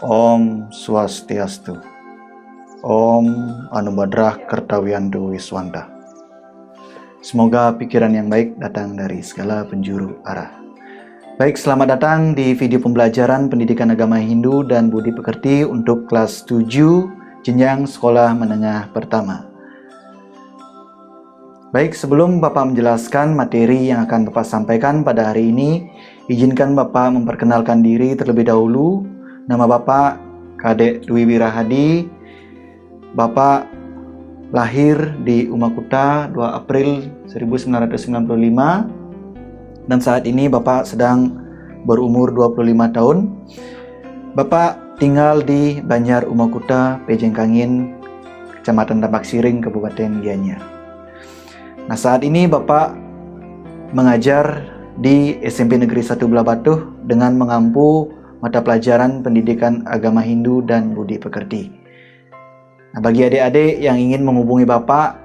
Om Swastiastu. Om Anubadrah Kertawiyanto Wiswanta. Semoga pikiran yang baik datang dari segala penjuru arah. Baik, selamat datang di video pembelajaran Pendidikan Agama Hindu dan Budi Pekerti untuk kelas 7 jenjang sekolah menengah pertama. Baik, sebelum Bapak menjelaskan materi yang akan Bapak sampaikan pada hari ini, izinkan Bapak memperkenalkan diri terlebih dahulu. Nama Bapak Kadek Dwi Wirahadi. Bapak lahir di Umakuta 2 April 1995 dan saat ini Bapak sedang berumur 25 tahun. Bapak tinggal di Banjar Umakuta, Pejengkangin, Kecamatan Tambak Siring, Kabupaten Gianyar. Nah, saat ini Bapak mengajar di SMP Negeri 1 Belah Batuh dengan mengampu mata pelajaran Pendidikan Agama Hindu dan Budi Pekerti. Nah, bagi adik-adik yang ingin menghubungi Bapak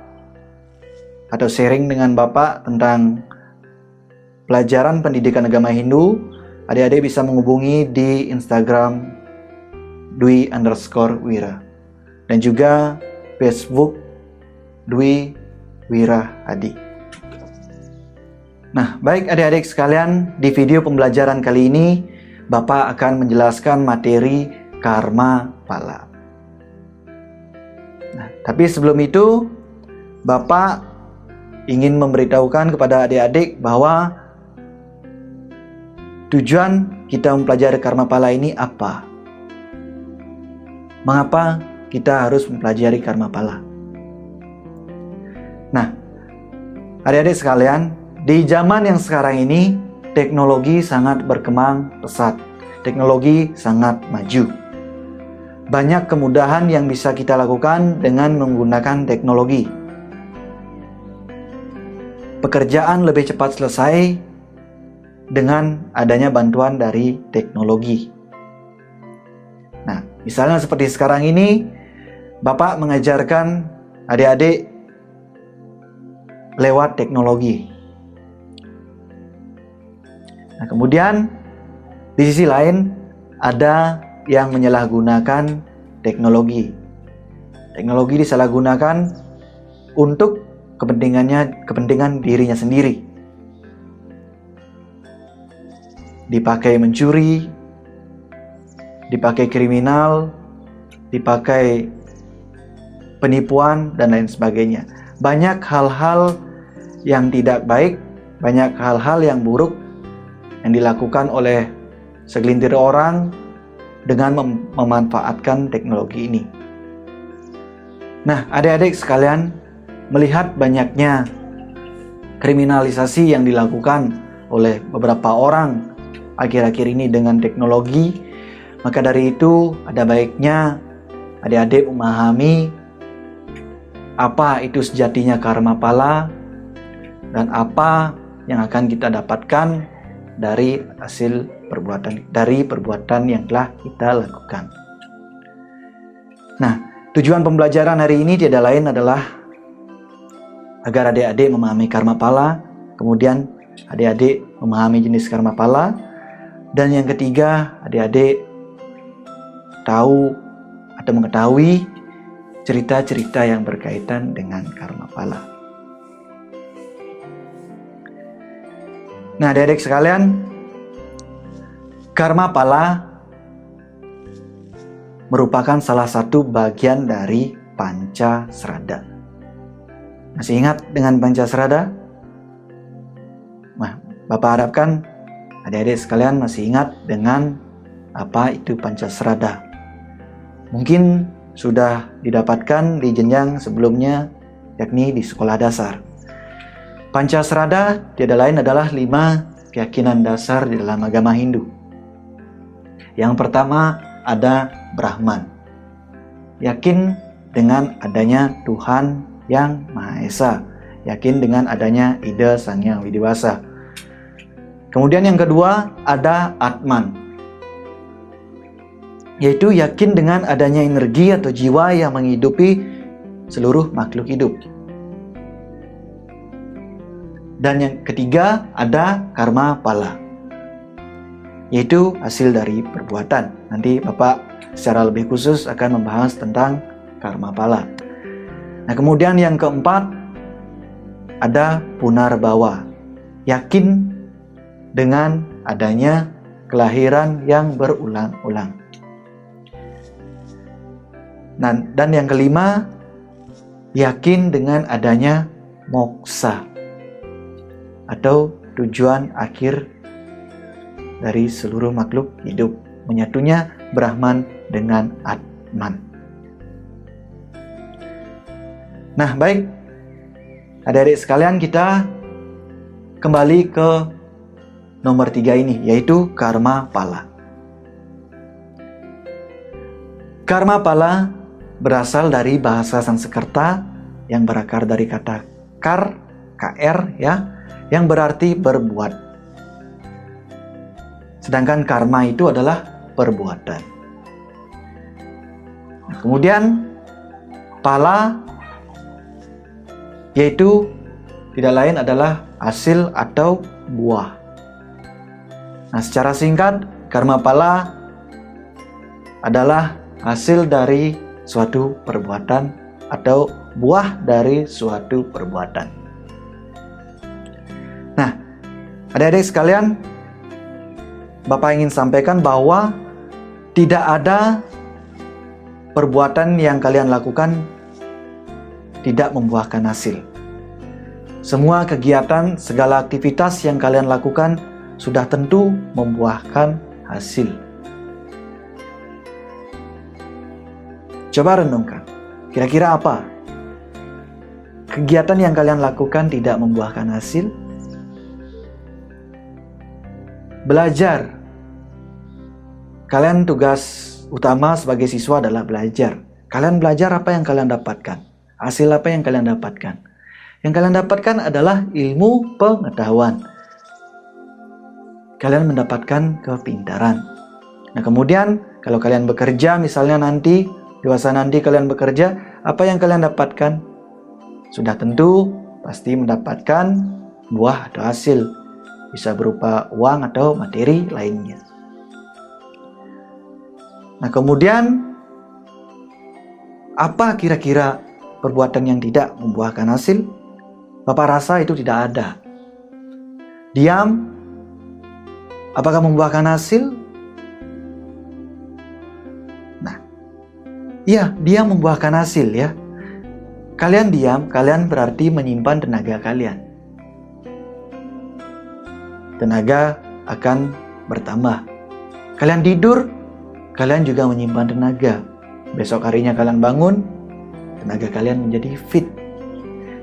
atau sharing dengan Bapak tentang pelajaran Pendidikan Agama Hindu, adik-adik bisa menghubungi di Instagram Dwi_Wira dan juga Facebook Dwi Wirahadi. Nah, baik adik-adik sekalian, di video pembelajaran kali ini Bapak akan menjelaskan materi karma pala. Nah, tapi sebelum itu Bapak ingin memberitahukan kepada adik-adik bahwa tujuan kita mempelajari karma pala ini apa? Mengapa kita harus mempelajari karma pala? Nah, adik-adik sekalian, di zaman yang sekarang ini teknologi sangat berkembang pesat. Teknologi sangat maju. Banyak kemudahan yang bisa kita lakukan dengan menggunakan teknologi. Pekerjaan lebih cepat selesai dengan adanya bantuan dari teknologi. Nah, misalnya seperti sekarang ini, Bapak mengajarkan adik-adik lewat teknologi. Nah, kemudian di sisi lain ada yang menyalahgunakan teknologi. Teknologi disalahgunakan untuk kepentingan dirinya sendiri. Dipakai mencuri, dipakai kriminal, dipakai penipuan dan lain sebagainya. Banyak hal-hal yang tidak baik, banyak hal-hal yang buruk yang dilakukan oleh segelintir orang dengan memanfaatkan teknologi ini. Nah, adik-adik sekalian, melihat banyaknya kriminalisasi yang dilakukan oleh beberapa orang akhir-akhir ini dengan teknologi, maka dari itu ada baiknya adik-adik memahami apa itu sejatinya karma pala dan apa yang akan kita dapatkan dari hasil perbuatan yang telah kita lakukan. Nah, tujuan pembelajaran hari ini tiada lain adalah agar adik-adik memahami karma pala, kemudian adik-adik memahami jenis karma pala, dan yang ketiga, adik-adik tahu atau mengetahui cerita-cerita yang berkaitan dengan karma pala. Nah, adik-adik sekalian, karma pala merupakan salah satu bagian dari Pancasrada. Masih ingat dengan Pancasrada? Nah, Bapak harapkan adik-adik sekalian masih ingat dengan apa itu Pancasrada. Mungkin sudah didapatkan di jenjang sebelumnya, yakni di sekolah dasar. Pancasrada tiada lain adalah 5 keyakinan dasar di dalam agama Hindu. Yang pertama ada Brahman. Yakin dengan adanya Tuhan yang Maha Esa. Yakin dengan adanya Ida Sang Hyang Widi Wasa. Kemudian yang kedua ada Atman. Yaitu yakin dengan adanya energi atau jiwa yang menghidupi seluruh makhluk hidup. Dan yang ketiga ada karma pala. yaitu hasil dari perbuatan. Nanti Bapak secara lebih khusus akan membahas tentang karma pala. Nah, kemudian yang keempat ada punarbawa, yakin dengan adanya kelahiran yang berulang-ulang. Nah, dan yang kelima, yakin dengan adanya moksa atau tujuan akhir dari seluruh makhluk hidup, menyatunya Brahman dengan Atman. Nah, baik, adik-adik sekalian, kita kembali ke nomor 3 ini, yaitu karma pala. Karma pala berasal dari bahasa Sanskerta yang berakar dari kata kar, kr ya, yang berarti berbuat. Sedangkan karma itu adalah perbuatan. Nah, kemudian pala yaitu tidak lain adalah hasil atau buah. Nah, secara singkat, karma pala adalah hasil dari suatu perbuatan atau buah dari suatu perbuatan. Nah, adik-adik sekalian, Bapak ingin sampaikan bahwa tidak ada perbuatan yang kalian lakukan tidak membuahkan hasil. Semua kegiatan, segala aktivitas yang kalian lakukan sudah tentu membuahkan hasil. Coba renungkan, kira-kira apa kegiatan yang kalian lakukan tidak membuahkan hasil? Belajar. Kalian tugas utama sebagai siswa adalah belajar. Kalian belajar, apa yang kalian dapatkan? Hasil apa yang kalian dapatkan? Yang kalian dapatkan adalah ilmu pengetahuan. Kalian mendapatkan kepintaran. Nah, kemudian kalau kalian bekerja, misalnya nanti, dewasa nanti kalian bekerja, apa yang kalian dapatkan? Sudah tentu pasti mendapatkan buah atau hasil. Bisa berupa uang atau materi lainnya. Nah, kemudian apa kira-kira perbuatan yang tidak membuahkan hasil? Bapak rasa itu tidak ada. Diam, apakah membuahkan hasil? Nah, iya, diam membuahkan hasil ya. Kalian diam, kalian berarti menyimpan tenaga kalian. Tenaga akan bertambah. Kalian tidur, kalian juga menyimpan tenaga. Besok harinya kalian bangun, tenaga kalian menjadi fit.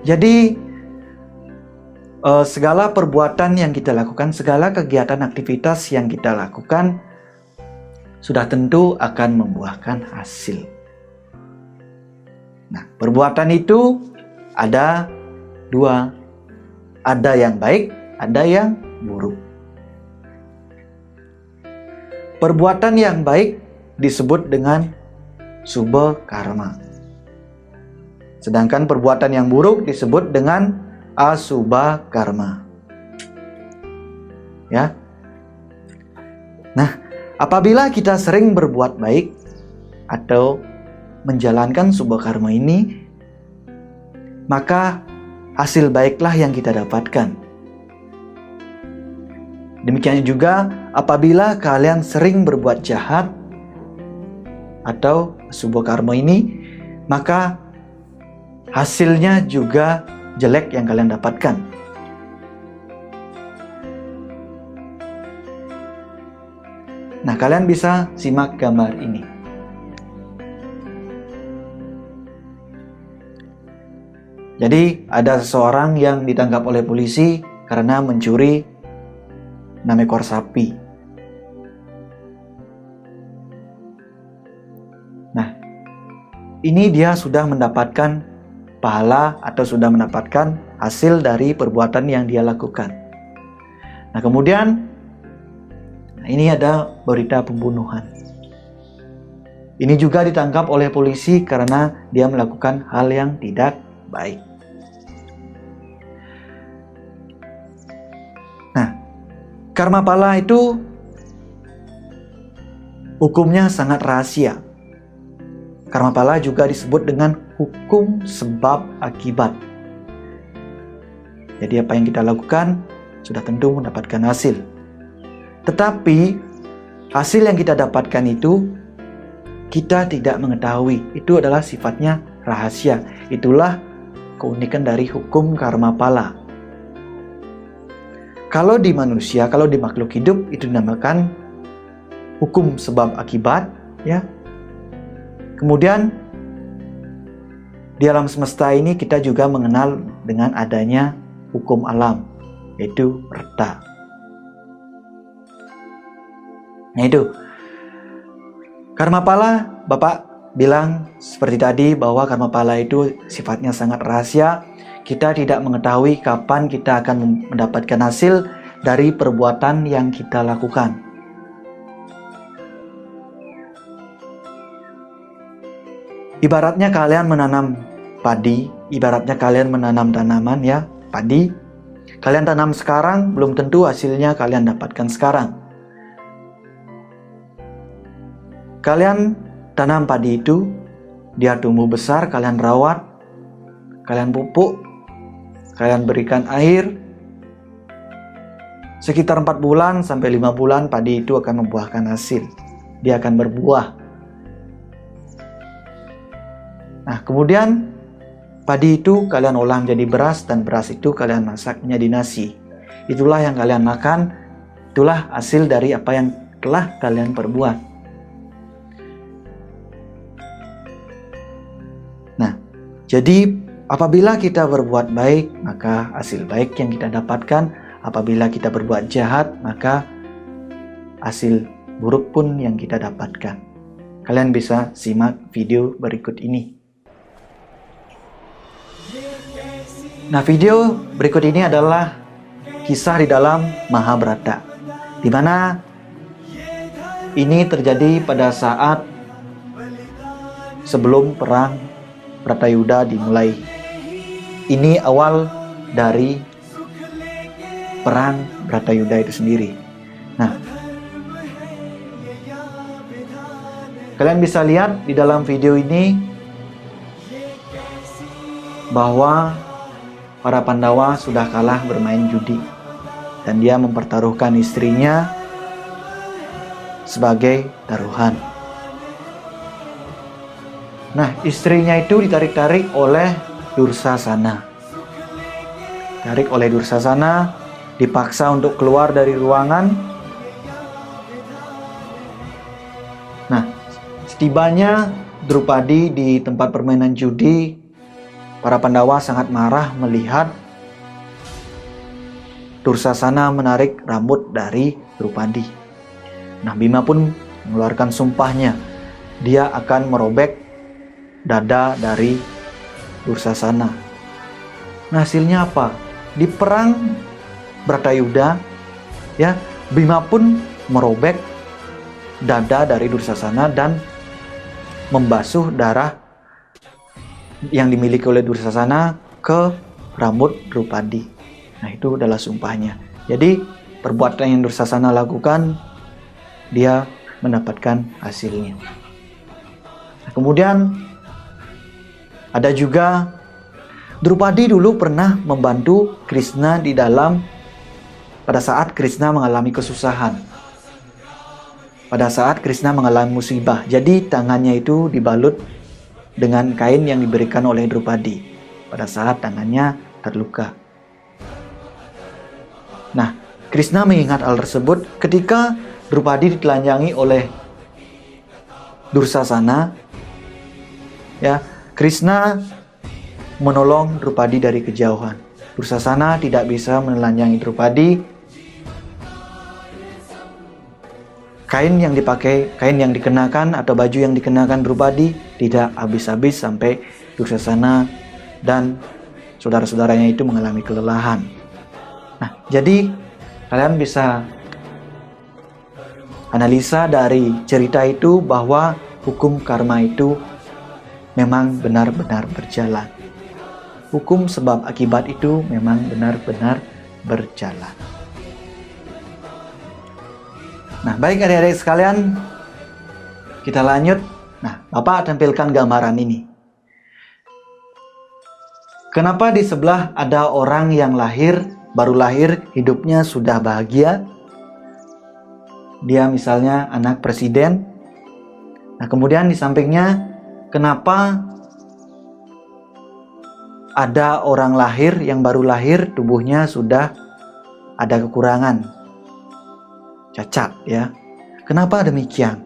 Jadi segala perbuatan yang kita lakukan, segala kegiatan aktivitas yang kita lakukan sudah tentu akan membuahkan hasil. Nah, perbuatan itu ada dua. Ada yang baik, ada yang buruk. Perbuatan yang baik disebut dengan subha karma. Sedangkan perbuatan yang buruk disebut dengan asubha karma. Ya. Nah, apabila kita sering berbuat baik atau menjalankan subha karma ini, maka hasil baiklah yang kita dapatkan. Demikian juga apabila kalian sering berbuat jahat atau subha karma ini, maka hasilnya juga jelek yang kalian dapatkan. Nah, kalian bisa simak gambar ini. Jadi, ada seseorang yang ditangkap oleh polisi karena mencuri 6 ekor sapi. Nah, ini dia sudah mendapatkan pahala atau sudah mendapatkan hasil dari perbuatan yang dia lakukan. Nah, kemudian ini ada berita pembunuhan. Ini juga ditangkap oleh polisi karena dia melakukan hal yang tidak baik. Nah, karma pala itu hukumnya sangat rahasia. Karma pala juga disebut dengan hukum sebab akibat. Jadi apa yang kita lakukan sudah tentu mendapatkan hasil. Tetapi hasil yang kita dapatkan itu kita tidak mengetahui. Itu adalah sifatnya rahasia. Itulah keunikan dari hukum karma pala. Kalau di manusia, kalau di makhluk hidup itu dinamakan hukum sebab akibat, ya. Kemudian di alam semesta ini kita juga mengenal dengan adanya hukum alam, yaitu reda. Nah itu, karma pala, Bapak bilang seperti tadi bahwa karma pala itu sifatnya sangat rahasia. Kita tidak mengetahui kapan kita akan mendapatkan hasil dari perbuatan yang kita lakukan. Ibaratnya kalian menanam padi, ibaratnya kalian menanam tanaman, ya, padi. Kalian tanam sekarang, belum tentu hasilnya kalian dapatkan sekarang. Kalian tanam padi itu, dia tumbuh besar, kalian rawat, kalian pupuk, kalian berikan air. Sekitar 4 bulan sampai 5 bulan padi itu akan membuahkan hasil. Dia akan berbuah. Nah, kemudian padi itu kalian olah menjadi beras, dan beras itu kalian masak menjadi nasi. Itulah yang kalian makan, itulah hasil dari apa yang telah kalian perbuat. Nah, jadi apabila kita berbuat baik, maka hasil baik yang kita dapatkan. Apabila kita berbuat jahat, maka hasil buruk pun yang kita dapatkan. Kalian bisa simak video berikut ini. Nah, video berikut ini adalah kisah di dalam Mahabharata, di mana ini terjadi pada saat sebelum perang Bratayuda dimulai. Ini awal dari perang Bratayuda itu sendiri. Nah, kalian bisa lihat di dalam video ini bahwa para Pandawa sudah kalah bermain judi, dan dia mempertaruhkan istrinya sebagai taruhan. Nah, istrinya itu ditarik-tarik oleh Dursasana. Tarik oleh Dursasana, dipaksa untuk keluar dari ruangan. Nah, setibanya Drupadi di tempat permainan judi, para Pandawa sangat marah melihat Dursasana menarik rambut dari Drupadi. Nah, Bima pun mengeluarkan sumpahnya. Dia akan merobek dada dari Dursasana. Nah, hasilnya apa? Di perang Bratayuda, ya, Bima pun merobek dada dari Dursasana dan membasuh darah yang dimiliki oleh Dursasana ke rambut Drupadi. Nah, itu adalah sumpahnya. Jadi perbuatan yang Dursasana lakukan, dia mendapatkan hasilnya. Nah, kemudian ada juga Drupadi dulu pernah membantu Krishna di dalam pada saat Krishna mengalami kesusahan. Pada saat Krishna mengalami musibah, jadi tangannya itu dibalut dengan kain yang diberikan oleh Drupadi pada saat tangannya terluka. Nah, Krishna mengingat hal tersebut ketika Drupadi ditelanjangi oleh Dursasana. Ya, Krishna menolong Drupadi dari kejauhan. Dursasana tidak bisa menelanjangi Drupadi. Kain yang dikenakan atau baju yang dikenakan Drupadi tidak habis-habis sampai Dursasana dan saudara-saudaranya itu mengalami kelelahan. Nah, jadi kalian bisa analisa dari cerita itu bahwa hukum karma itu memang benar-benar berjalan. Hukum sebab akibat itu memang benar-benar berjalan. Nah, baik adik-adik sekalian, Kita lanjut. Nah, Bapak tampilkan gambaran ini. Kenapa di sebelah ada orang yang baru lahir, hidupnya sudah bahagia? Dia misalnya anak presiden. Nah, kemudian di sampingnya, kenapa ada orang lahir yang baru lahir, tubuhnya sudah ada kekurangan, cacat ya. Kenapa demikian?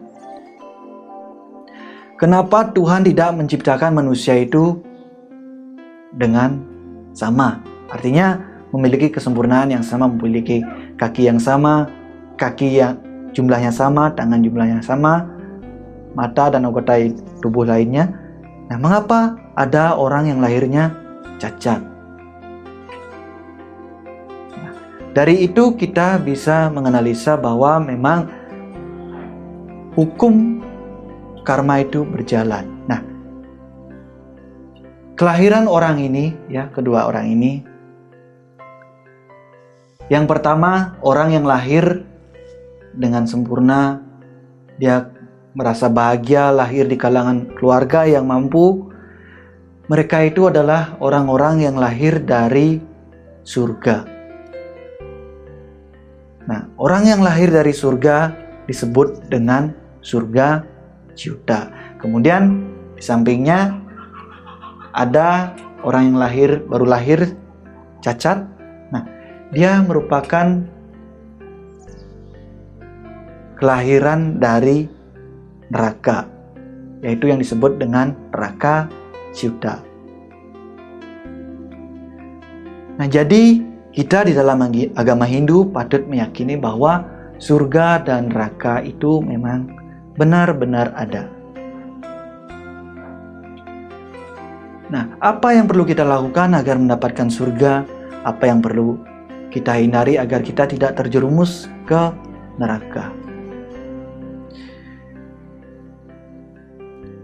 Kenapa Tuhan tidak menciptakan manusia itu dengan sama? Artinya memiliki kesempurnaan yang sama, memiliki kaki yang sama, kaki yang jumlahnya sama, tangan jumlahnya sama, mata dan anggota tubuh lainnya. Nah, mengapa ada orang yang lahirnya cacat? Nah, dari itu kita bisa menganalisa bahwa memang hukum karma itu berjalan. Nah, kelahiran orang ini, ya, kedua orang ini. Yang pertama, orang yang lahir dengan sempurna, dia merasa bahagia lahir di kalangan keluarga yang mampu. Mereka itu adalah orang-orang yang lahir dari surga. Nah, orang yang lahir dari surga disebut dengan surga Ciuta. Kemudian di sampingnya ada orang yang baru lahir cacat. Nah, dia merupakan kelahiran dari neraka, yaitu yang disebut dengan neraka Ciuta. Nah, jadi kita di dalam agama Hindu patut meyakini bahwa surga dan neraka itu memang benar-benar ada. Nah, apa yang perlu kita lakukan agar mendapatkan surga? Apa yang perlu kita hindari agar kita tidak terjerumus ke neraka?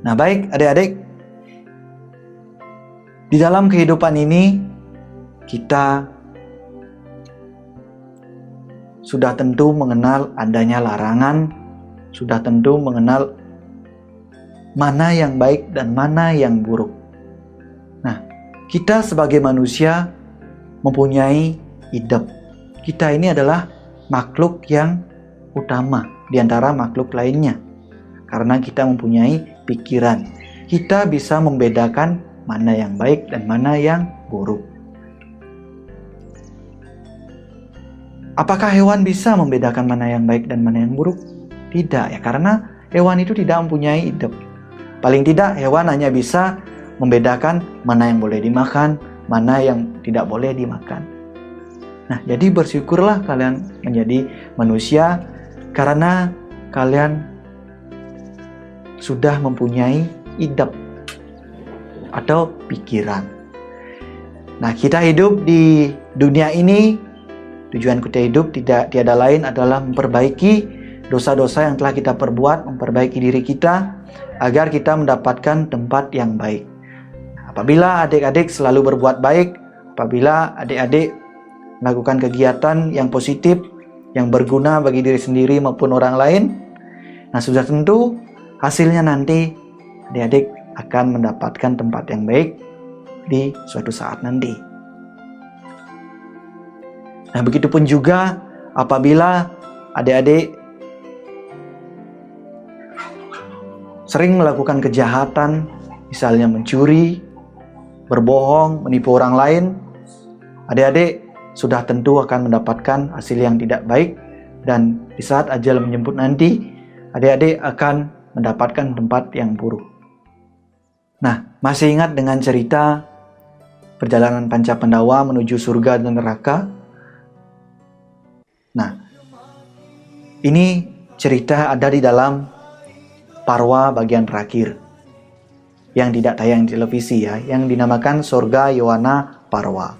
Nah, baik adik-adik, di dalam kehidupan ini kita sudah tentu mengenal adanya larangan, sudah tentu mengenal mana yang baik dan mana yang buruk. Nah, kita sebagai manusia mempunyai hidup. Kita ini adalah makhluk yang utama di antara makhluk lainnya. Karena kita mempunyai pikiran. Kita bisa membedakan mana yang baik dan mana yang buruk. Apakah hewan bisa membedakan mana yang baik dan mana yang buruk? Tidak ya, karena hewan itu tidak mempunyai hidup. Paling tidak hewan hanya bisa membedakan mana yang boleh dimakan, mana yang tidak boleh dimakan. Nah, jadi bersyukurlah kalian menjadi manusia karena kalian sudah mempunyai hidup atau pikiran. Nah, kita hidup di dunia ini, tujuan kita hidup tiada lain adalah memperbaiki dosa-dosa yang telah kita perbuat, memperbaiki diri kita agar kita mendapatkan tempat yang baik. Apabila adik-adik selalu berbuat baik, apabila adik-adik melakukan kegiatan yang positif, yang berguna bagi diri sendiri maupun orang lain, nah sudah tentu hasilnya nanti adik-adik akan mendapatkan tempat yang baik di suatu saat nanti. Nah, begitupun juga apabila adik-adik sering melakukan kejahatan, misalnya mencuri, berbohong, menipu orang lain, adik-adik sudah tentu akan mendapatkan hasil yang tidak baik, dan di saat ajal menjemput nanti, adik-adik akan mendapatkan tempat yang buruk. Nah, masih ingat dengan cerita perjalanan Panca Pandawa menuju surga dan neraka? Nah, ini cerita ada di dalam Parwa bagian terakhir yang tidak tayang di televisi ya, yang dinamakan Surga Yowana Parwa.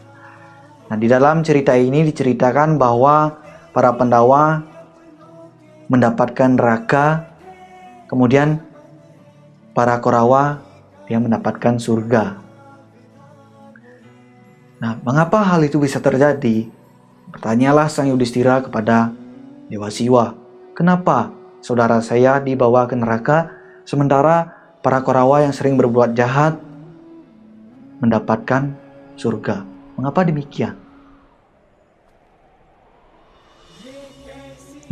Nah, di dalam cerita ini diceritakan bahwa para Pandawa mendapatkan neraka, kemudian para Korawa yang mendapatkan surga. Nah, mengapa hal itu bisa terjadi? Bertanyalah Sang Yudhistira kepada Dewa Siwa, kenapa saudara saya dibawa ke neraka Sementara para Korawa yang sering berbuat jahat mendapatkan surga. Mengapa demikian?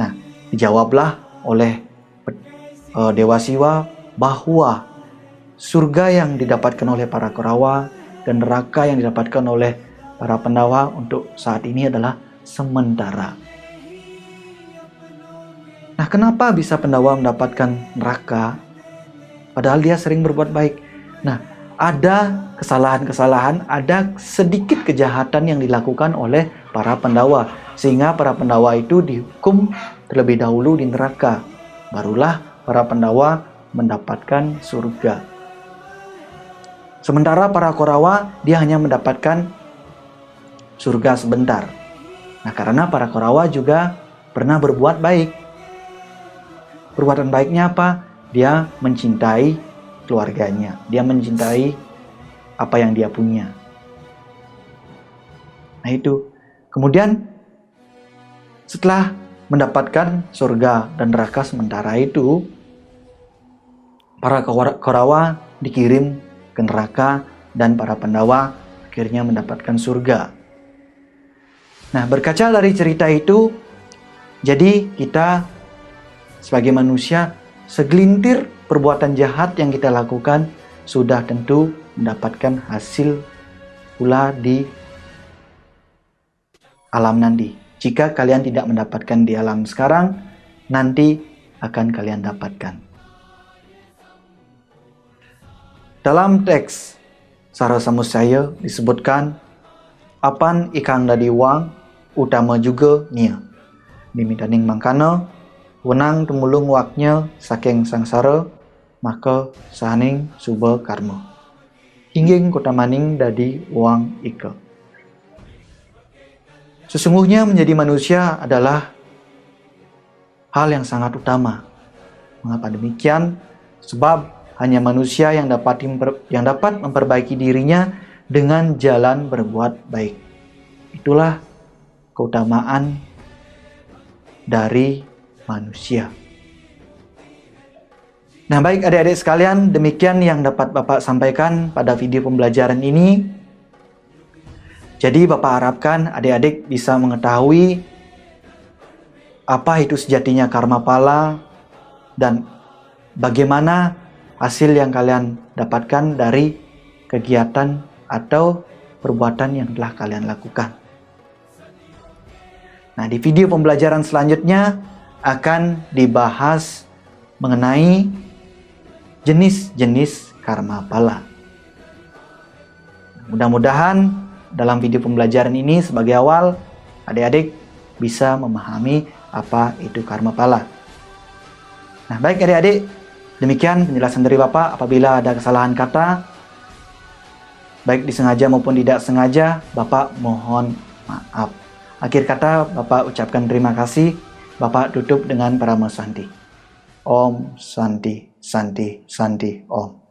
Nah, dijawablah oleh Dewa Siwa bahwa surga yang didapatkan oleh para Korawa dan neraka yang didapatkan oleh para Pandawa untuk saat ini adalah sementara. Nah, kenapa bisa Pandawa mendapatkan neraka padahal dia sering berbuat baik? Nah, ada kesalahan-kesalahan, ada sedikit kejahatan yang dilakukan oleh para Pandawa, sehingga para Pandawa itu dihukum terlebih dahulu di neraka. Barulah para Pandawa mendapatkan surga. Sementara para Korawa, dia hanya mendapatkan surga sebentar. Nah, karena para Korawa juga pernah berbuat baik. Perbuatan baiknya apa? Dia mencintai keluarganya. Dia mencintai apa yang dia punya. Nah itu. Kemudian setelah mendapatkan surga dan neraka sementara itu, para Korawa dikirim ke neraka dan para Pandawa akhirnya mendapatkan surga. Nah, berkaca dari cerita itu, jadi kita sebagai manusia, segelintir perbuatan jahat yang kita lakukan sudah tentu mendapatkan hasil pula di alam nanti. Jika kalian tidak mendapatkan di alam sekarang, nanti akan kalian dapatkan. Dalam teks Sara Samusaya disebutkan, apan ikang dadi wang utama juga nia. Dimitaning mangkana, wenang tumulung waknya saking sangsara, maka saning suba karma. Hingging kota maning dadi wang ika. Sesungguhnya menjadi manusia adalah hal yang sangat utama. Mengapa demikian? Sebab hanya manusia yang dapat memperbaiki dirinya dengan jalan berbuat baik. Itulah keutamaan dari manusia. Nah, baik adik-adik sekalian, demikian yang dapat Bapak sampaikan pada video pembelajaran ini. Jadi Bapak harapkan adik-adik bisa mengetahui apa itu sejatinya karma pala dan bagaimana hasil yang kalian dapatkan dari kegiatan atau perbuatan yang telah kalian lakukan. Nah, di video pembelajaran selanjutnya akan dibahas mengenai jenis-jenis karma pala. Mudah-mudahan dalam video pembelajaran ini sebagai awal, adik-adik bisa memahami apa itu karma pala. Nah, baik adik-adik, demikian penjelasan dari Bapak. Apabila ada kesalahan kata, baik disengaja maupun tidak sengaja, Bapak mohon maaf. Akhir kata, Bapak ucapkan terima kasih. Bapak tutup dengan Parama Santi. Om Santi, Santi, Santi, Om.